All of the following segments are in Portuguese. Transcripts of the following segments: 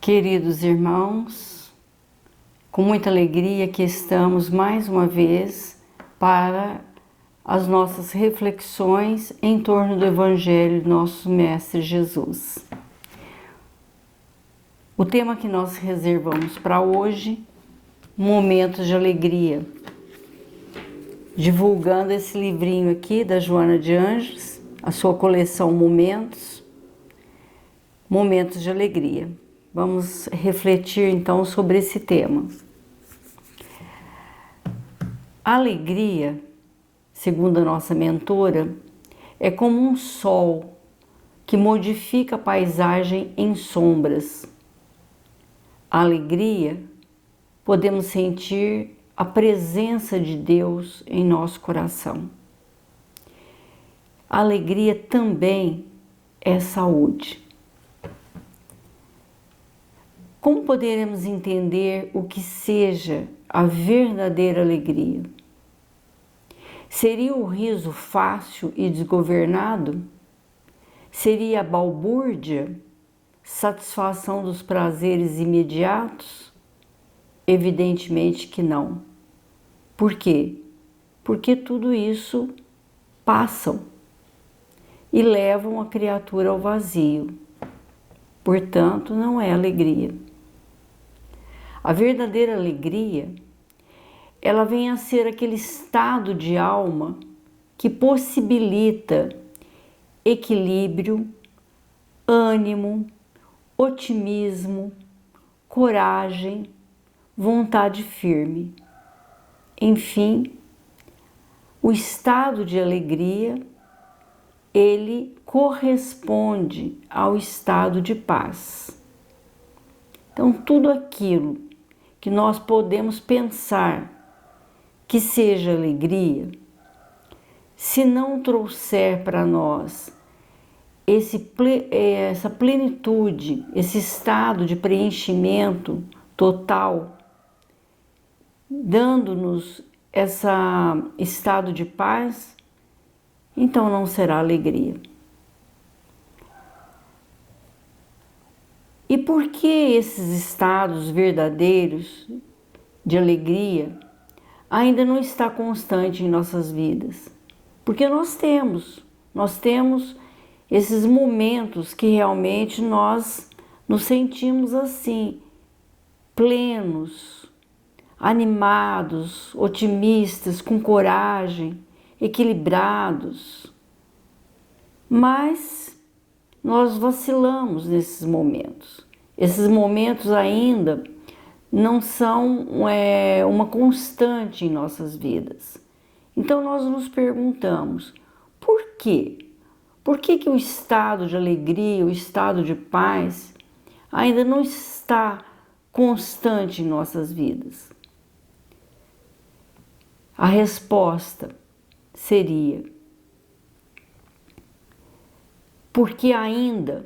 Queridos irmãos, com muita alegria que estamos mais uma vez para as nossas reflexões em torno do Evangelho do nosso Mestre Jesus. O tema que nós reservamos para hoje, Momentos de Alegria, divulgando esse livrinho aqui da Joana de Anjos, a sua coleção Momentos de Alegria. Vamos refletir então sobre esse tema. A alegria, segundo a nossa mentora, é como um sol que modifica a paisagem em sombras. A alegria, podemos sentir a presença de Deus em nosso coração. A alegria também é saúde. Como poderemos entender o que seja a verdadeira alegria? Seria o riso fácil e desgovernado? Seria a balbúrdia, satisfação dos prazeres imediatos? Evidentemente que não. Por quê? Porque tudo isso passam e levam a criatura ao vazio. Portanto, não é alegria. A verdadeira alegria, ela vem a ser aquele estado de alma que possibilita equilíbrio, ânimo, otimismo, coragem, vontade firme. Enfim, o estado de alegria, ele corresponde ao estado de paz. Então, tudo aquilo que nós podemos pensar que seja alegria, se não trouxer para nós essa plenitude, esse estado de preenchimento total, dando-nos esse estado de paz, então não será alegria. E por que esses estados verdadeiros de alegria ainda não está constante em nossas vidas? Porque nós temos esses momentos que realmente nós nos sentimos assim, plenos, animados, otimistas, com coragem, equilibrados. Mas nós vacilamos nesses momentos. Esses momentos ainda não são uma constante em nossas vidas. Então nós nos perguntamos, por quê? Por que que o estado de alegria, o estado de paz ainda não está constante em nossas vidas? A resposta seria: porque ainda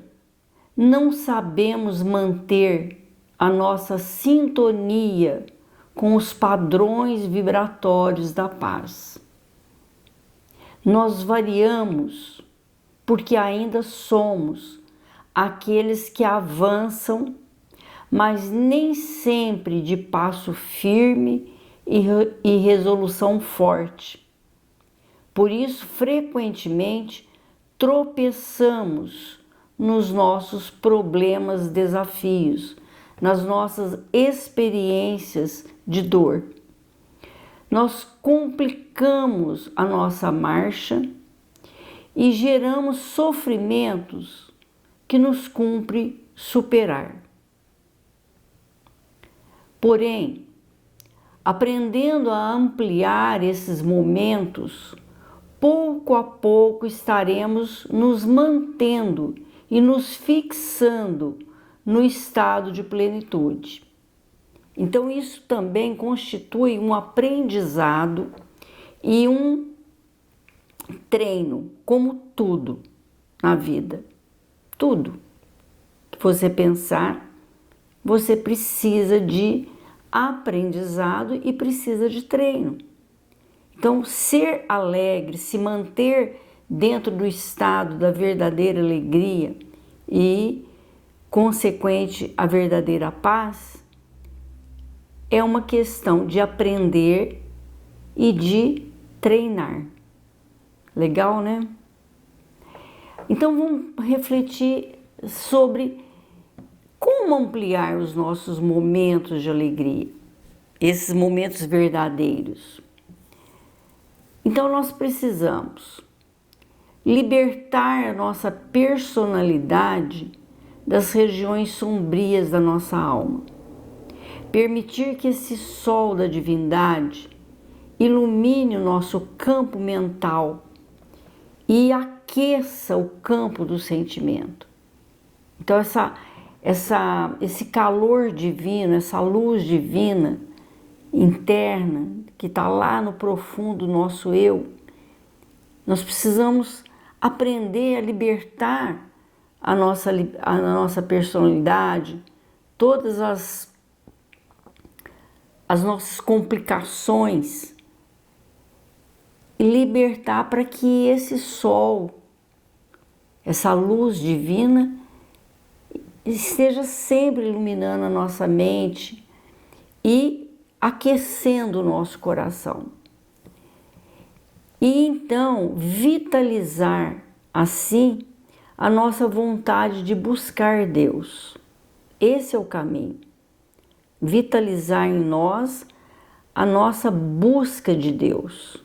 não sabemos manter a nossa sintonia com os padrões vibratórios da paz. Nós variamos porque ainda somos aqueles que avançam, mas nem sempre de passo firme e resolução forte. Por isso, frequentemente, tropeçamos nos nossos problemas, desafios, nas nossas experiências de dor. Nós complicamos a nossa marcha e geramos sofrimentos que nos cumpre superar. Porém, aprendendo a ampliar esses momentos, pouco a pouco estaremos nos mantendo e nos fixando no estado de plenitude. Então, isso também constitui um aprendizado e um treino, como tudo na vida. Tudo que você pensar, você precisa de aprendizado e precisa de treino. Então, ser alegre, se manter dentro do estado da verdadeira alegria e consequente à verdadeira paz, é uma questão de aprender e de treinar. Legal, né? Então vamos refletir sobre como ampliar os nossos momentos de alegria, esses momentos verdadeiros. Então nós precisamos libertar a nossa personalidade das regiões sombrias da nossa alma. Permitir que esse sol da divindade ilumine o nosso campo mental e aqueça o campo do sentimento. Então esse calor divino, essa luz divina interna que está lá no profundo do nosso eu, nós precisamos aprender a libertar a nossa personalidade, todas as nossas complicações, e libertar para que esse sol, essa luz divina, esteja sempre iluminando a nossa mente e aquecendo o nosso coração. E então vitalizar assim a nossa vontade de buscar Deus. Esse é o caminho. Vitalizar em nós a nossa busca de Deus.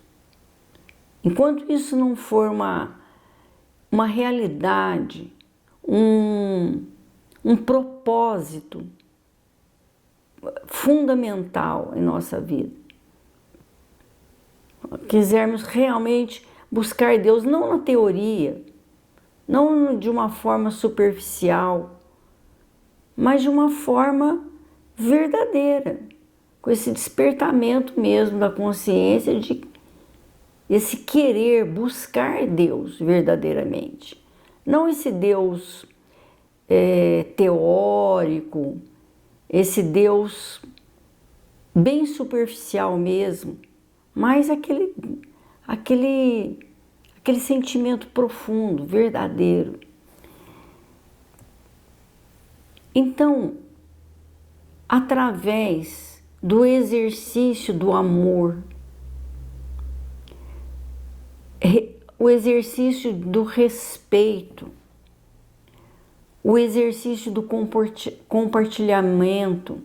Enquanto isso não for uma realidade, um propósito fundamental em nossa vida, quisermos realmente buscar Deus, não na teoria, não de uma forma superficial, mas de uma forma verdadeira, com esse despertamento mesmo da consciência de esse querer buscar Deus verdadeiramente. Não esse Deus teórico, esse Deus bem superficial mesmo, mas aquele sentimento profundo, verdadeiro. Então, através do exercício do amor, o exercício do respeito, o exercício do compartilhamento,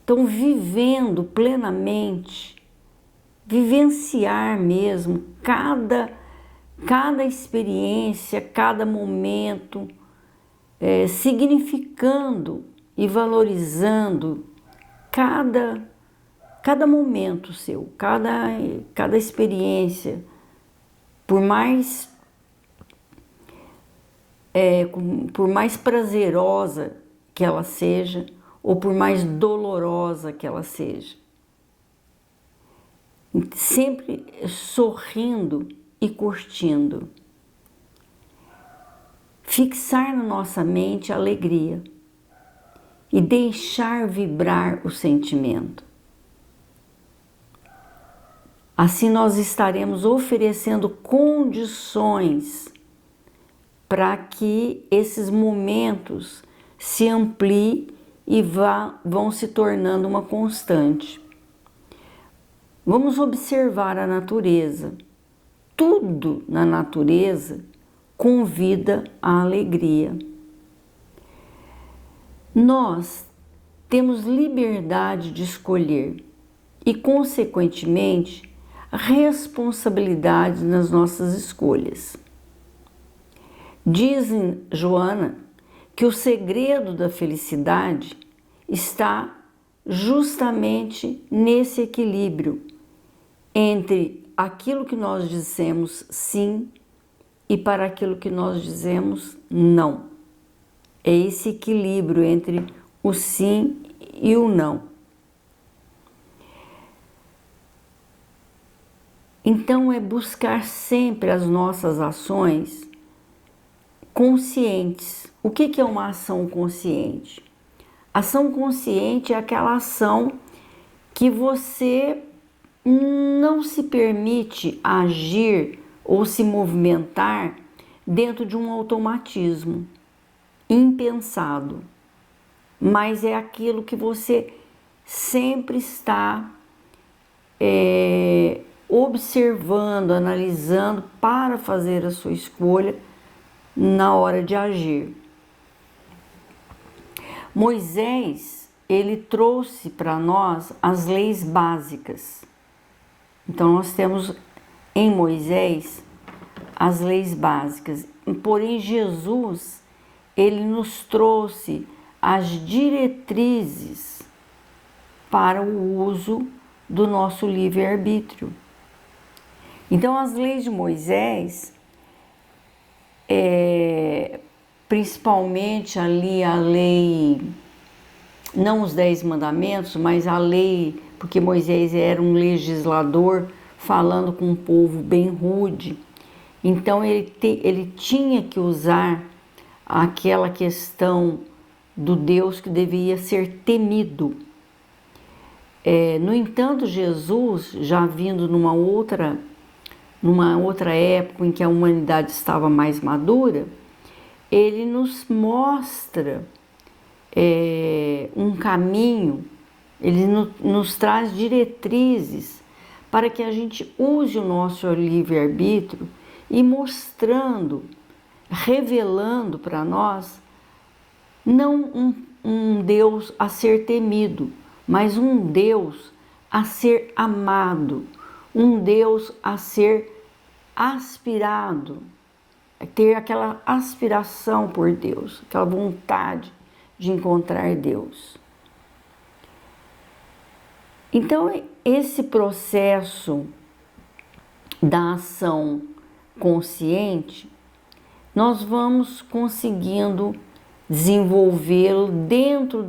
então vivendo plenamente, vivenciar mesmo cada experiência, cada momento, significando e valorizando cada momento seu, cada experiência, por mais prazerosa que ela seja, ou por mais dolorosa que ela seja. Sempre sorrindo e curtindo. Fixar na nossa mente a alegria e deixar vibrar o sentimento. Assim nós estaremos oferecendo condições para que esses momentos se ampliem e vão se tornando uma constante. Vamos observar a natureza. Tudo na natureza convida à alegria. Nós temos liberdade de escolher e, consequentemente, responsabilidade nas nossas escolhas. Diz Joana que o segredo da felicidade está justamente nesse equilíbrio entre aquilo que nós dizemos sim e para aquilo que nós dizemos não. É esse equilíbrio entre o sim e o não. Então é buscar sempre as nossas ações conscientes. O que é uma ação consciente? Ação consciente é aquela ação que você não se permite agir ou se movimentar dentro de um automatismo. impensado, mas é aquilo que você sempre está observando, analisando para fazer a sua escolha na hora de agir. Moisés, ele trouxe para nós as leis básicas. Então nós temos em Moisés as leis básicas. Porém, Jesus, ele nos trouxe as diretrizes para o uso do nosso livre-arbítrio. Então, as leis de Moisés, principalmente ali a lei, não os 10 mandamentos, mas a lei, porque Moisés era um legislador falando com um povo bem rude, então ele tinha que usar aquela questão do Deus que devia ser temido. No entanto, Jesus, já vindo numa outra época em que a humanidade estava mais madura, ele nos mostra um caminho, ele nos traz diretrizes para que a gente use o nosso livre-arbítrio e mostrando, revelando para nós, não um Deus a ser temido, mas um Deus a ser amado, um Deus a ser aspirado, ter aquela aspiração por Deus, aquela vontade de encontrar Deus. Então, esse processo da ação consciente, nós vamos conseguindo desenvolvê-lo dentro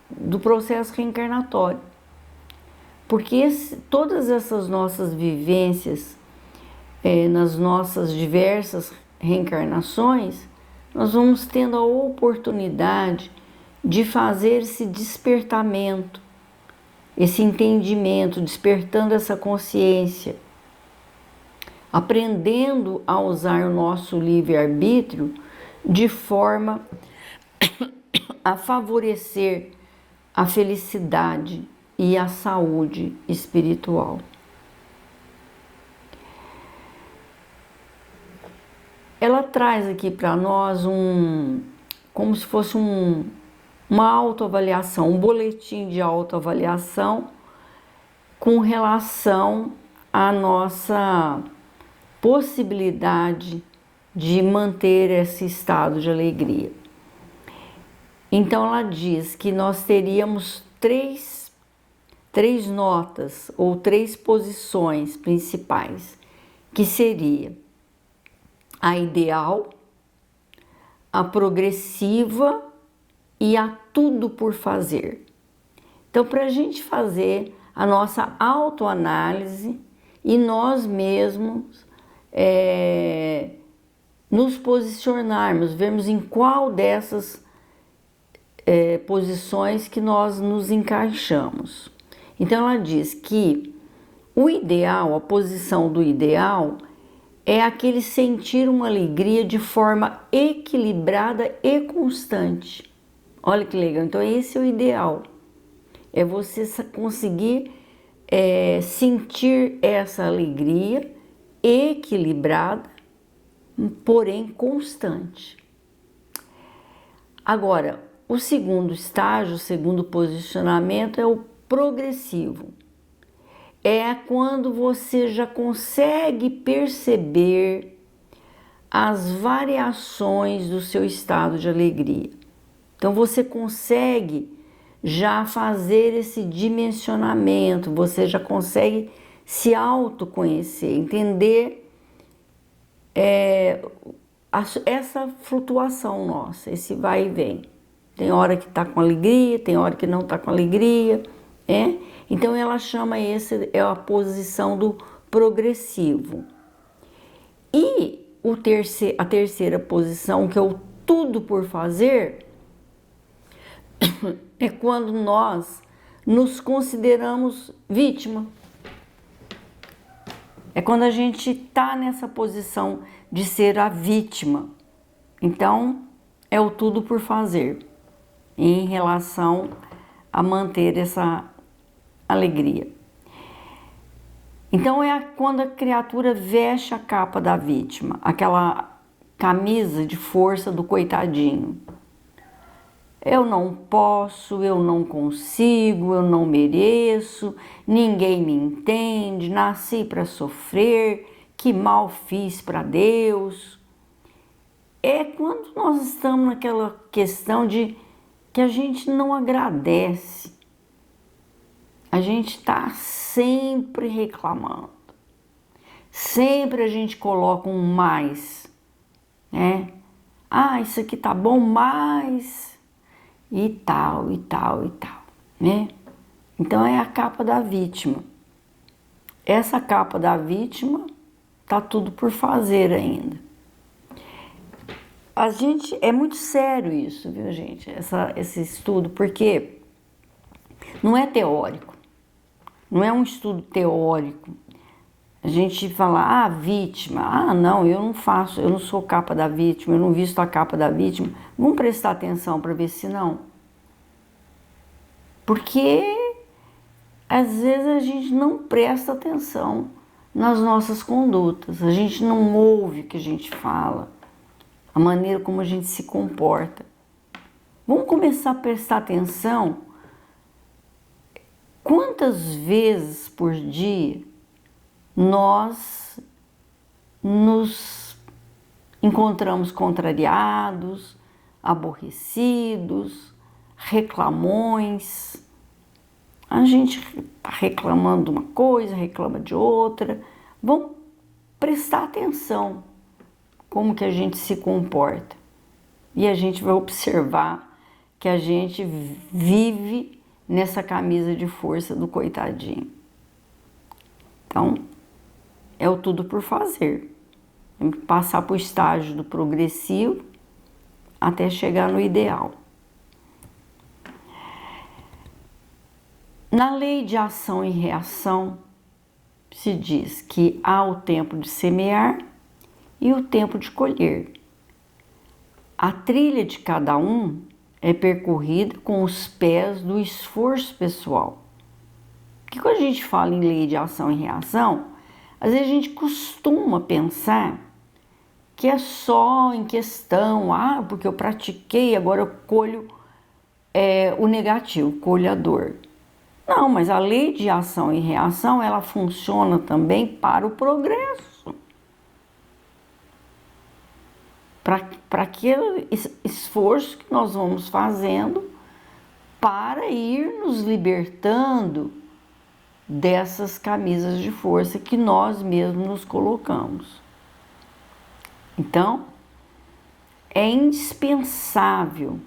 do processo reencarnatório. Porque todas essas nossas vivências, nas nossas diversas reencarnações, nós vamos tendo a oportunidade de fazer esse despertamento, esse entendimento, despertando essa consciência, aprendendo a usar o nosso livre-arbítrio de forma a favorecer a felicidade e a saúde espiritual. Ela traz aqui para nós como se fosse uma autoavaliação, um boletim de autoavaliação com relação à nossa possibilidade de manter esse estado de alegria. Então ela diz que nós teríamos três notas ou 3 posições principais, que seria a ideal, a progressiva e a tudo por fazer. Então, para a gente fazer a nossa autoanálise e nós mesmos nos posicionarmos, vermos em qual dessas posições que nós nos encaixamos. Então, ela diz que o ideal, a posição do ideal, é aquele sentir uma alegria de forma equilibrada e constante. Olha que legal, então esse é o ideal. É você conseguir sentir essa alegria equilibrada, porém constante. Agora, o segundo estágio, o segundo posicionamento é o progressivo. É quando você já consegue perceber as variações do seu estado de alegria. Então você consegue já fazer esse dimensionamento, você já consegue se autoconhecer, entender essa flutuação nossa, esse vai e vem. Tem hora que está com alegria, tem hora que não está com alegria, Então ela chama a posição do progressivo. E a terceira posição, que é o tudo por fazer, é quando nós nos consideramos vítima. É quando a gente está nessa posição de ser a vítima. Então, é o tudo por fazer em relação a manter essa alegria. Então quando a criatura veste a capa da vítima, aquela camisa de força do coitadinho. Eu não posso, eu não consigo, eu não mereço, ninguém me entende, nasci para sofrer, que mal fiz para Deus. É quando nós estamos naquela questão de que a gente não agradece. A gente está sempre reclamando. Sempre a gente coloca um mais, né? Ah, isso aqui tá bom, mas... e tal, né? Então é a capa da vítima. Essa capa da vítima tá tudo por fazer ainda. A gente, é muito sério isso, viu, gente? Esse estudo, porque não é teórico, não é um estudo teórico. A gente fala, vítima, não, eu não faço, eu não sou capa da vítima, eu não visto a capa da vítima. Vamos prestar atenção para ver se não. Porque às vezes a gente não presta atenção nas nossas condutas, a gente não ouve o que a gente fala, a maneira como a gente se comporta. Vamos começar a prestar atenção quantas vezes por dia nós nos encontramos contrariados, aborrecidos, reclamões. A gente está reclamando de uma coisa, reclama de outra. Vamos prestar atenção como que a gente se comporta. E a gente vai observar que a gente vive nessa camisa de força do coitadinho. Então, é o tudo por fazer. Tem que passar para o estágio do progressivo até chegar no ideal. Na lei de ação e reação, se diz que há o tempo de semear e o tempo de colher. A trilha de cada um é percorrida com os pés do esforço pessoal. Porque quando a gente fala em lei de ação e reação, às vezes a gente costuma pensar que é só em questão, porque eu pratiquei, agora eu colho o negativo, colho a dor. Não, mas a lei de ação e reação, ela funciona também para o progresso. Para aquele esforço que nós vamos fazendo para ir nos libertando dessas camisas de força que nós mesmos nos colocamos. Então, é indispensável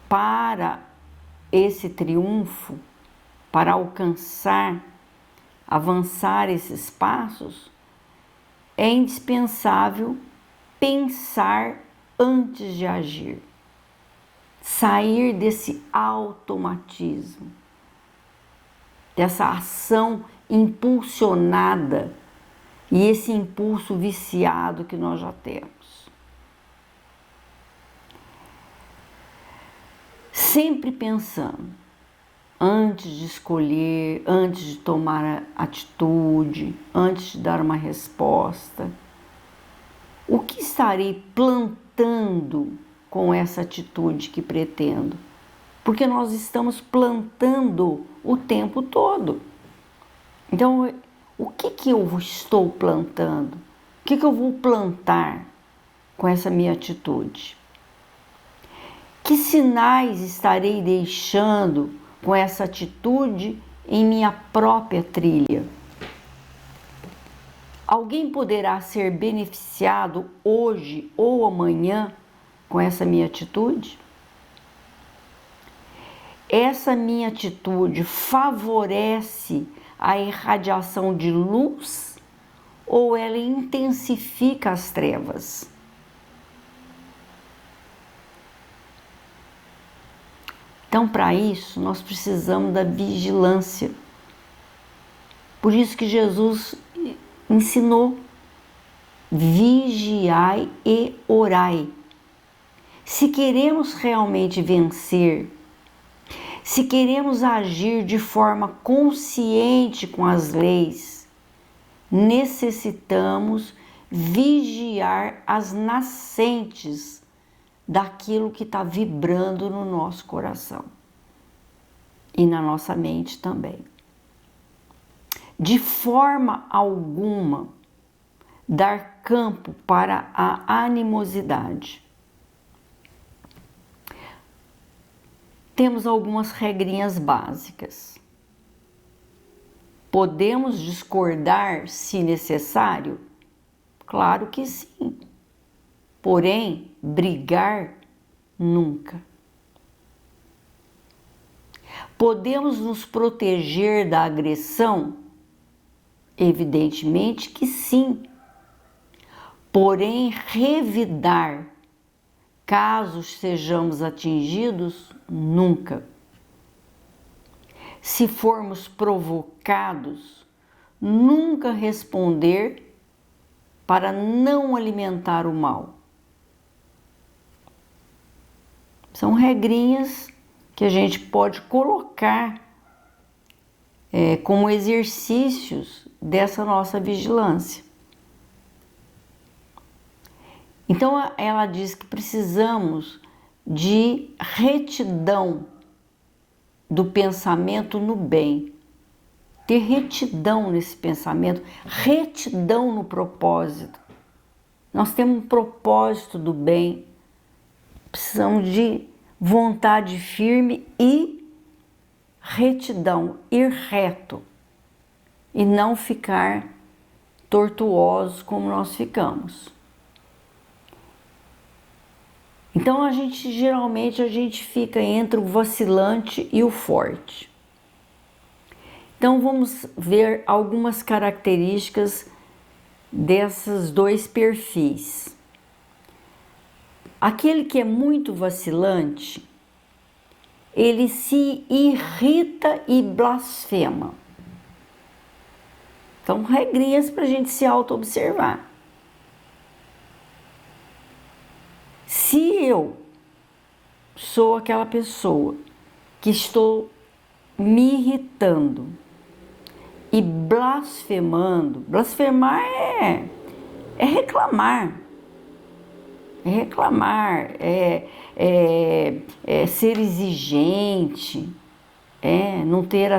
para esse triunfo, para alcançar, avançar esses passos, é indispensável pensar antes de agir, sair desse automatismo, dessa ação impulsionada e esse impulso viciado que nós já temos. Sempre pensando, antes de escolher, antes de tomar atitude, antes de dar uma resposta, o que estarei plantando com essa atitude que pretendo? Porque nós estamos plantando o tempo todo. Então, o que eu estou plantando? O que eu vou plantar com essa minha atitude? Que sinais estarei deixando com essa atitude em minha própria trilha? Alguém poderá ser beneficiado hoje ou amanhã com essa minha atitude? Essa minha atitude favorece a irradiação de luz ou ela intensifica as trevas? Então, para isso, nós precisamos da vigilância. Por isso que Jesus ensinou: vigiai e orai. Se queremos realmente vencer, se queremos agir de forma consciente com as leis, necessitamos vigiar as nascentes daquilo que está vibrando no nosso coração e na nossa mente também. De forma alguma, dar campo para a animosidade. Temos algumas regrinhas básicas. Podemos discordar se necessário? Claro que sim. Porém, brigar nunca. Podemos nos proteger da agressão? Evidentemente que sim. Porém, revidar caso sejamos atingidos, nunca. Se formos provocados, nunca responder para não alimentar o mal. São regrinhas que a gente pode colocar como exercícios dessa nossa vigilância. Então ela diz que precisamos de retidão do pensamento no bem, ter retidão nesse pensamento, retidão no propósito. Nós temos um propósito do bem, precisamos de vontade firme e retidão, ir reto e não ficar tortuosos como nós ficamos. Então geralmente a gente fica entre o vacilante e o forte. Então vamos ver algumas características desses dois perfis. Aquele que é muito vacilante, ele se irrita e blasfema. Então, regrinhas para a gente se auto-observar. Se eu sou aquela pessoa que estou me irritando e blasfemando, blasfemar é reclamar, é ser exigente, não ter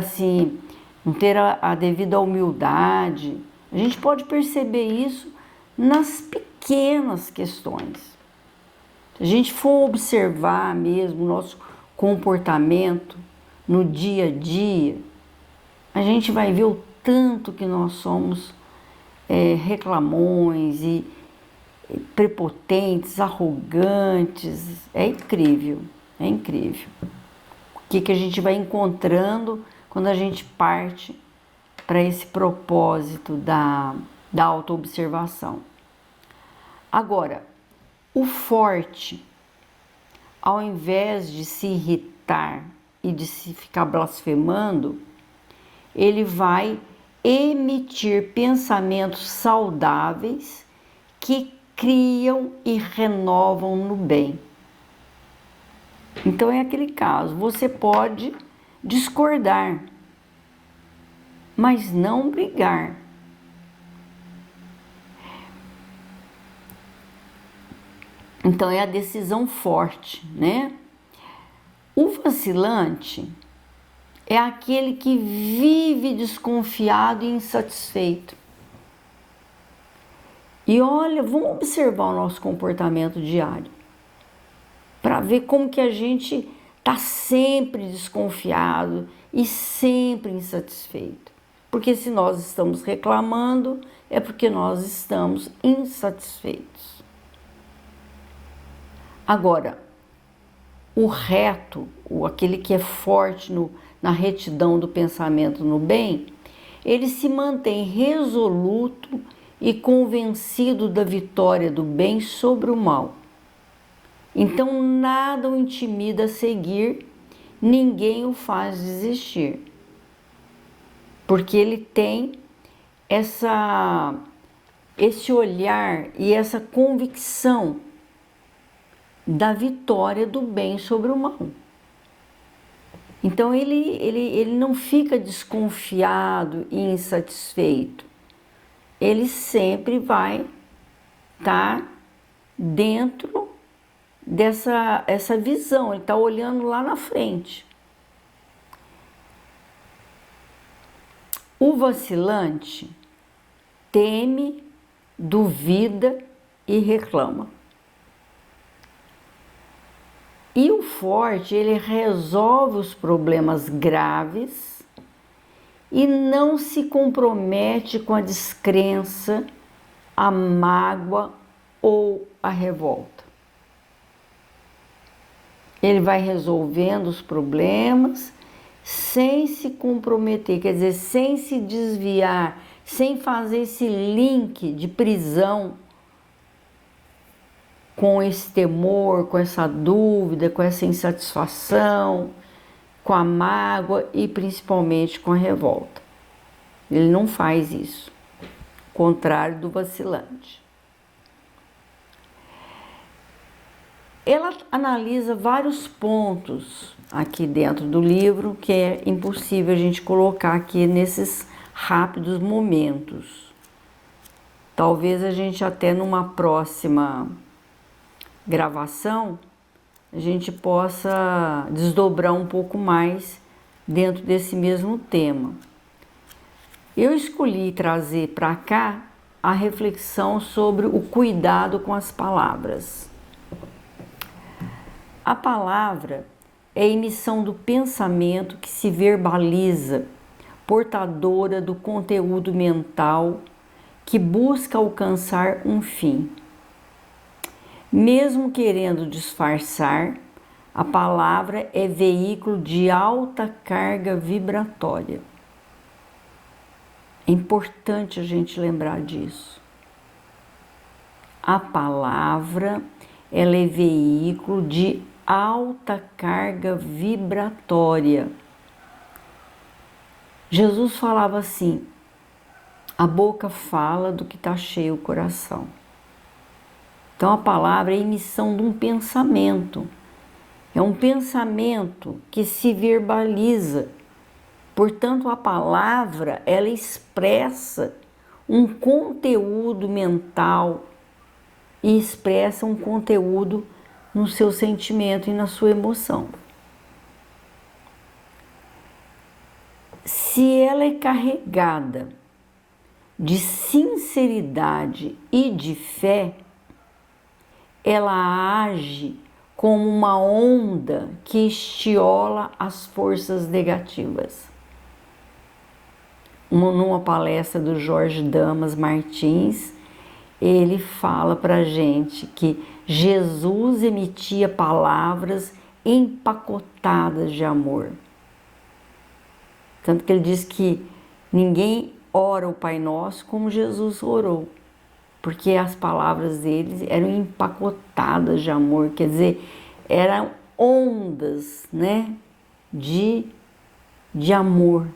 a devida humildade. A gente pode perceber isso nas pequenas questões. Se a gente for observar mesmo o nosso comportamento no dia a dia, a gente vai ver o tanto que nós somos reclamões e prepotentes, arrogantes. É incrível, é incrível. O que a gente vai encontrando quando a gente parte para esse propósito da autoobservação. Agora, o forte, ao invés de se irritar e de se ficar blasfemando, ele vai emitir pensamentos saudáveis que criam e renovam no bem. Então é aquele caso, você pode discordar, mas não brigar. Então é a decisão forte, né? O vacilante é aquele que vive desconfiado e insatisfeito. E olha, vamos observar o nosso comportamento diário para ver como que a gente está sempre desconfiado e sempre insatisfeito. Porque se nós estamos reclamando, é porque nós estamos insatisfeitos. Agora, o reto, aquele que é forte na retidão do pensamento no bem, ele se mantém resoluto e convencido da vitória do bem sobre o mal. Então nada o intimida a seguir, ninguém o faz desistir. Porque ele tem esse olhar e essa convicção da vitória do bem sobre o mal. Então ele não fica desconfiado e insatisfeito. Ele sempre vai estar dentro essa visão, ele está olhando lá na frente. O vacilante teme, duvida e reclama. E o forte, ele resolve os problemas graves e não se compromete com a descrença, a mágoa ou a revolta. Ele vai resolvendo os problemas sem se comprometer, quer dizer, sem se desviar, sem fazer esse link de prisão com esse temor, com essa dúvida, com essa insatisfação, com a mágoa e principalmente com a revolta. Ele não faz isso, contrário do vacilante. Ela analisa vários pontos aqui dentro do livro que é impossível a gente colocar aqui nesses rápidos momentos. Talvez a gente até numa próxima gravação a gente possa desdobrar um pouco mais dentro desse mesmo tema. Eu escolhi trazer para cá a reflexão sobre o cuidado com as palavras. A palavra é a emissão do pensamento que se verbaliza, portadora do conteúdo mental que busca alcançar um fim. Mesmo querendo disfarçar, a palavra é veículo de alta carga vibratória. É importante a gente lembrar disso. A palavra, ela é veículo de alta carga vibratória. Jesus falava assim: a boca fala do que está cheio o coração. Então a palavra é a emissão de um pensamento. É um pensamento que se verbaliza. Portanto, a palavra, ela expressa um conteúdo mental e expressa um conteúdo no seu sentimento e na sua emoção. Se ela é carregada de sinceridade e de fé, ela age como uma onda que estiola as forças negativas. Numa palestra do Jorge Damas Martins, ele fala para a gente que Jesus emitia palavras empacotadas de amor. Tanto que ele diz que ninguém ora o Pai Nosso como Jesus orou, porque as palavras dele eram empacotadas de amor, quer dizer, eram ondas, né, de amor.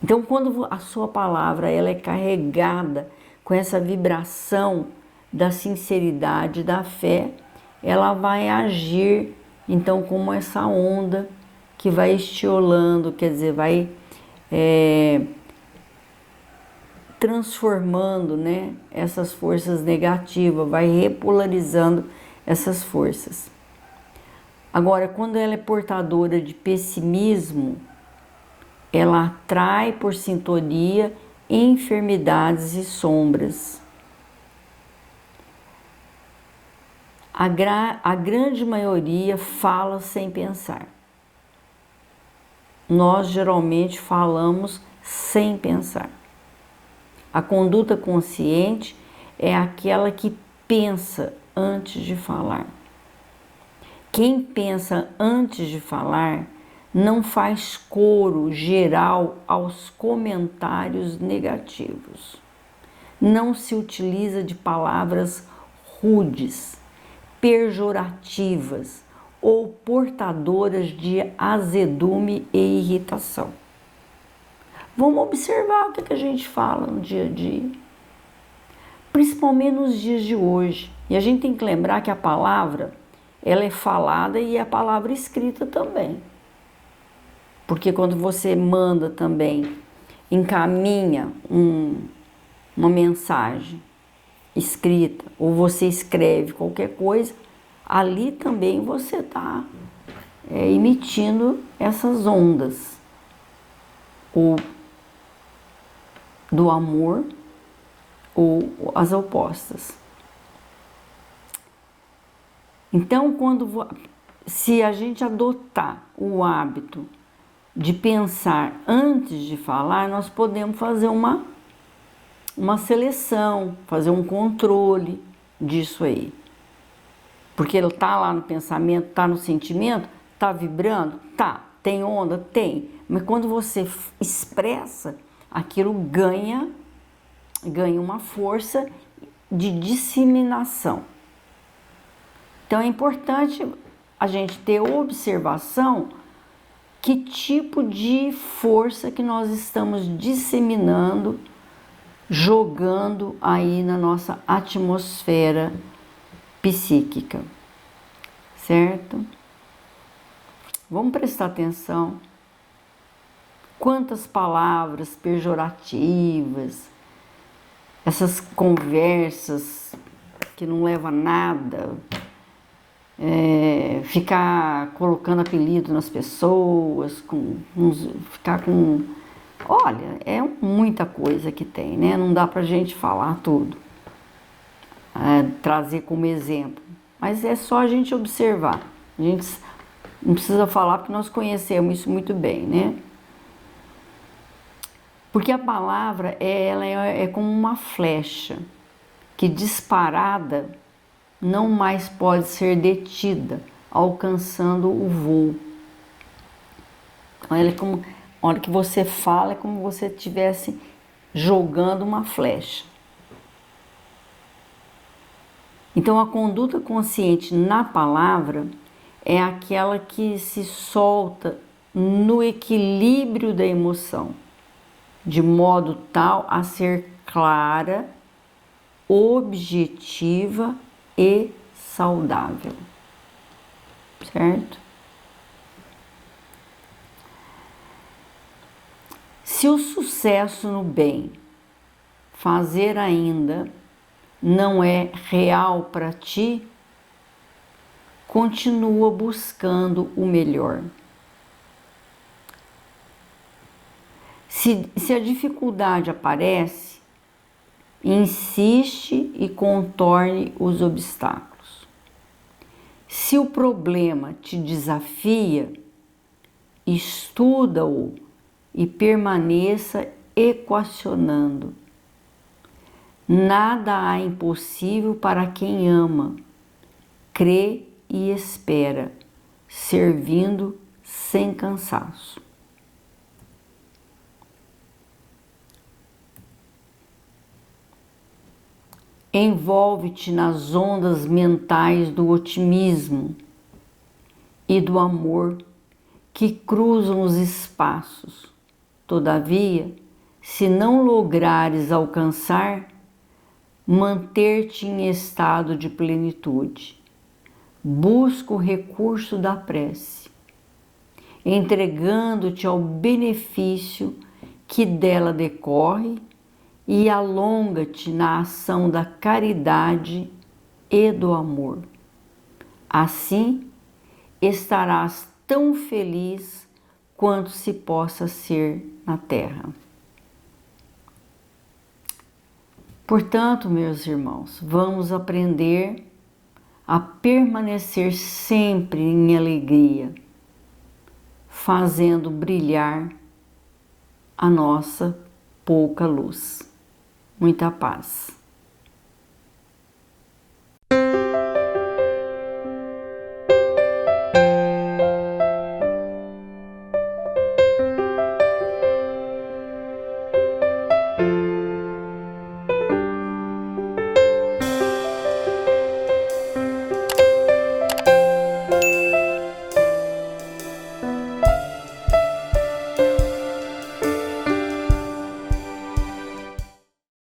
Então, quando a sua palavra ela é carregada com essa vibração da sinceridade, da fé, ela vai agir, então, como essa onda que vai estiolando, quer dizer, vai transformando, né, essas forças negativas, vai repolarizando essas forças. Agora, quando ela é portadora de pessimismo, ela atrai por sintonia enfermidades e sombras. A grande maioria fala sem pensar. Nós geralmente falamos sem pensar. A conduta consciente é aquela que pensa antes de falar. Quem pensa antes de falar não faz coro geral aos comentários negativos. Não se utiliza de palavras rudes, pejorativas ou portadoras de azedume e irritação. Vamos observar o que a gente fala no dia a dia, principalmente nos dias de hoje. E a gente tem que lembrar que a palavra ela é falada e é a palavra escrita também. Porque quando você manda também, encaminha uma mensagem escrita, ou você escreve qualquer coisa, ali também você está emitindo essas ondas, ou do amor, ou as opostas. Então, se a gente adotar o hábito de pensar antes de falar, nós podemos fazer uma seleção, fazer um controle disso aí. Porque ele tá lá no pensamento, tá no sentimento, tá vibrando? Tá. Tem onda? Tem. Mas quando você expressa, aquilo ganha uma força de disseminação. Então é importante a gente ter observação que tipo de força que nós estamos disseminando, jogando aí na nossa atmosfera psíquica, certo? Vamos prestar atenção. Quantas palavras pejorativas, essas conversas que não levam a nada, ficar colocando apelido nas pessoas, ficar com... Olha, é muita coisa que tem, né? Não dá pra gente falar tudo, trazer como exemplo, mas é só a gente observar. A gente não precisa falar porque nós conhecemos isso muito bem, né? Porque a palavra, ela é como uma flecha que disparada não mais pode ser detida, alcançando o voo. Então, ela é como, a hora que você fala, é como se você estivesse jogando uma flecha. Então, a conduta consciente na palavra é aquela que se solta no equilíbrio da emoção, de modo tal a ser clara, objetiva e saudável, certo? Se o sucesso no bem, fazer ainda, não é real para ti, continua buscando o melhor. Se a dificuldade aparece, insiste e contorne os obstáculos. Se o problema te desafia, estuda-o e permaneça equacionando. Nada há impossível para quem ama, crê e espera, servindo sem cansaço. Envolve-te nas ondas mentais do otimismo e do amor que cruzam os espaços. Todavia, se não lograres alcançar, manter-te em estado de plenitude. Busca o recurso da prece, entregando-te ao benefício que dela decorre e alonga-te na ação da caridade e do amor. Assim, estarás tão feliz quanto se possa ser na terra. Portanto, meus irmãos, vamos aprender a permanecer sempre em alegria, fazendo brilhar a nossa pouca luz. Muita paz.